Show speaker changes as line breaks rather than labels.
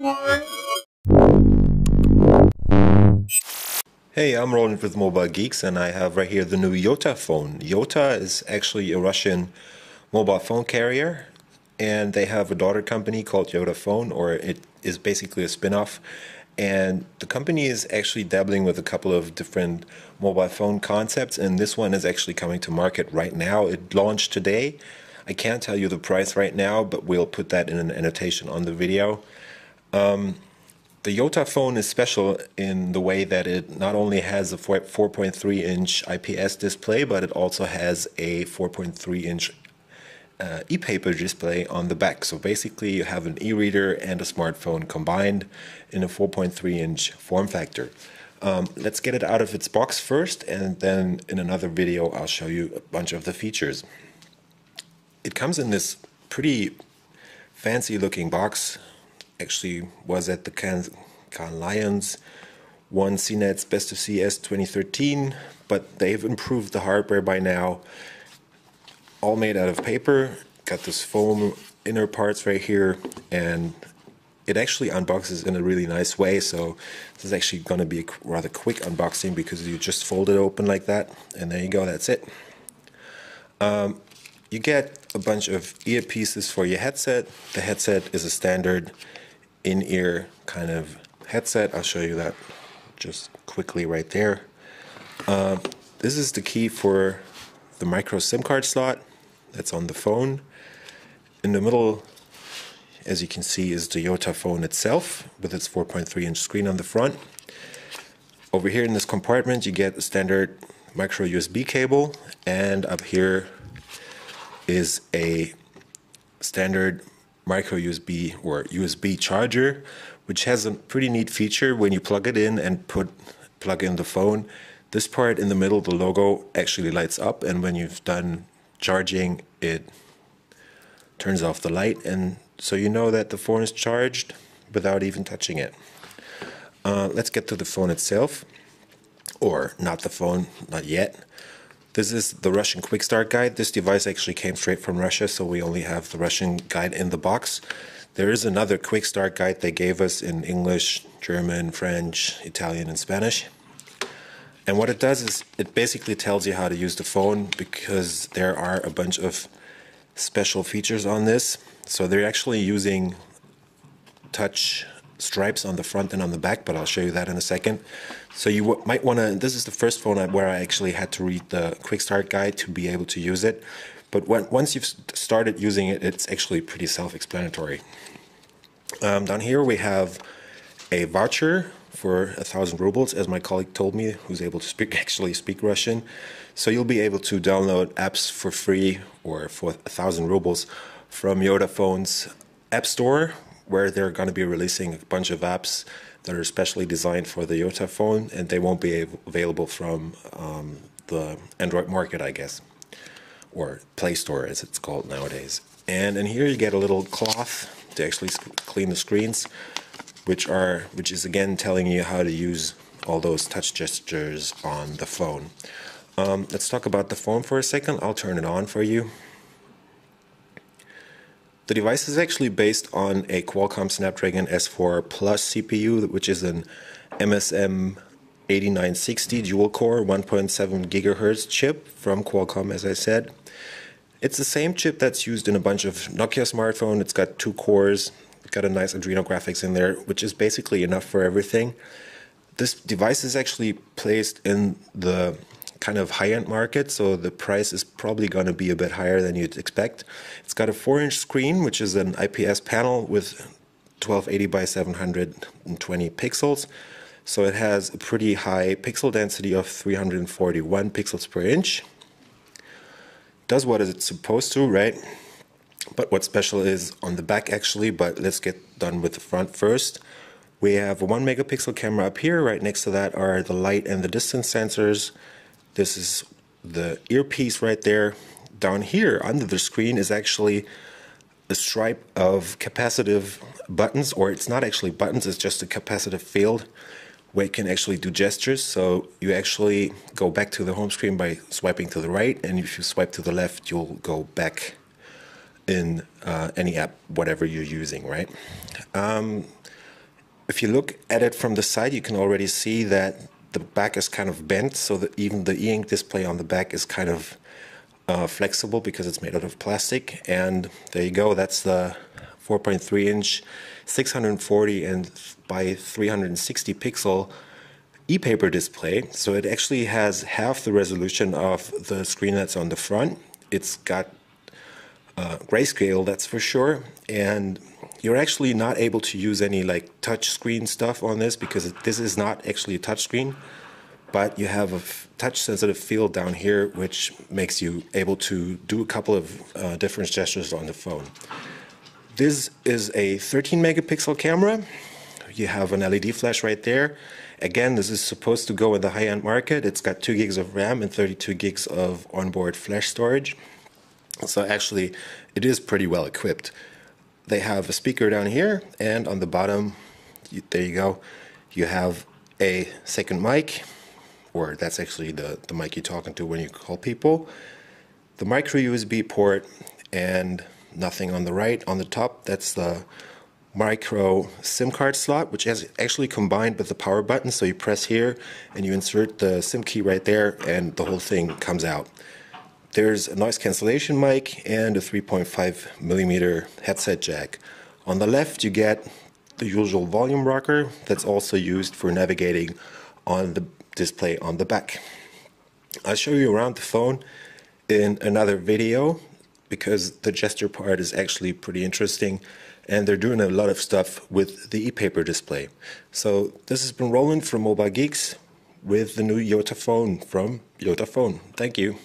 Hey, I'm Roland with Mobile Geeks, and I have right here the new YotaPhone. Yota is actually a Russian mobile phone carrier, and they have a daughter company called YotaPhone, or it is basically a spin-off. And the company is actually dabbling with a couple of different mobile phone concepts, and this one is actually coming to market right now. It launched today. I can't tell you the price right now, but we'll put that in an annotation on the video. The YotaPhone is special in the way that it not only has a 4.3-inch IPS display, but it also has a 4.3-inch e-paper display on the back. So basically you have an e-reader and a smartphone combined in a 4.3-inch form factor. Let's get it out of its box first, and then in another video I'll show you a bunch of the features. It comes in this pretty fancy looking box. Actually was at the Cannes Lions, won CNET's Best of CES 2013, but they've improved the hardware by now. All made out of paper, got this foam inner parts right here, and it actually unboxes in a really nice way. So this is actually going to be a rather quick unboxing because you just fold it open like that, and there you go, that's it. You get a bunch of earpieces for your headset. The headset is a standard in-ear kind of headset. I'll show you that just quickly right there. This is the key for the micro SIM card slot that's on the phone. In the middle, as you can see, is the YotaPhone itself with its 4.3-inch screen on the front. Over here in this compartment you get a standard micro USB cable, and up here is a standard micro USB or USB charger, which has a pretty neat feature. When you plug it in and plug in the phone, this part in the middle, the logo, actually lights up, and when you've done charging it turns off the light, and so you know that the phone is charged without even touching it. Let's get to the phone itself, or not the phone, not yet. This is the Russian Quick Start Guide. This device actually came straight from Russia, so we only have the Russian guide in the box. There is another Quick Start Guide they gave us in English, German, French, Italian, and Spanish. And what it does is it basically tells you how to use the phone, because there are a bunch of special features on this. So they're actually using touch stripes on the front and on the back, but I'll show you that in a second. So you might want to, this is the first phone where I actually had to read the Quick Start Guide to be able to use it. But once you've started using it, it's actually pretty self-explanatory. Down here we have a voucher for 1,000 rubles, as my colleague told me, who's able to actually speak Russian. So you'll be able to download apps for free or for 1,000 rubles from YotaPhone's App Store, where they're going to be releasing a bunch of apps that are specially designed for the YotaPhone, and they won't be available from the Android market, I guess, or Play Store as it's called nowadays. And in here you get a little cloth to actually clean the screens, which is again telling you how to use all those touch gestures on the phone. Let's talk about the phone for a second. I'll turn it on for you. The device is actually based on a Qualcomm Snapdragon S4 Plus CPU, which is an MSM 8960 dual-core 1.7 GHz chip from Qualcomm, as I said. It's the same chip that's used in a bunch of Nokia smartphones. It's got 2 cores, it's got a nice Adreno graphics in there, which is basically enough for everything. This device is actually placed in the kind of high-end market, so the price is probably going to be a bit higher than you'd expect. It's got a 4-inch screen, which is an IPS panel with 1280 by 720 pixels. So it has a pretty high pixel density of 341 pixels per inch. Does what it's supposed to, right? But what's special is on the back actually, but let's get done with the front first. We have a 1 megapixel camera up here. Right next to that are the light and the distance sensors. This is the earpiece right there. Down here under the screen is actually a stripe of capacitive buttons, or it's not actually buttons, it's just a capacitive field where you can actually do gestures. So you actually go back to the home screen by swiping to the right, and if you swipe to the left, you'll go back in any app, whatever you're using, right? If you look at it from the side, you can already see that the back is kind of bent, so that even the e-ink display on the back is kind of flexible because it's made out of plastic. And there you go, that's the 4.3 inch 640 and by 360 pixel e-paper display. So it actually has half the resolution of the screen that's on the front. It's got grayscale, that's for sure, and you're actually not able to use any like touch screen stuff on this because this is not actually a touch screen, but you have a touch sensitive field down here which makes you able to do a couple of different gestures on the phone. This is a 13 megapixel camera. You have an LED flash right there. Again, this is supposed to go in the high-end market. It's got 2 gigs of RAM and 32 gigs of onboard flash storage. So actually, it is pretty well equipped. They have a speaker down here, and on the bottom, there you go, you have a second mic, or that's actually the mic you're talking to when you call people. The micro USB port, and nothing on the right. On the top, that's the micro SIM card slot, which is actually combined with the power button. So you press here and you insert the SIM key right there and the whole thing comes out. There's a noise cancellation mic and a 3.5 millimeter headset jack. On the left you get the usual volume rocker that's also used for navigating on the display on the back. I'll show you around the phone in another video because the gesture part is actually pretty interesting and they're doing a lot of stuff with the e-paper display. So this has been Roland from Mobile Geeks with the new YotaPhone from YotaPhone. Thank you.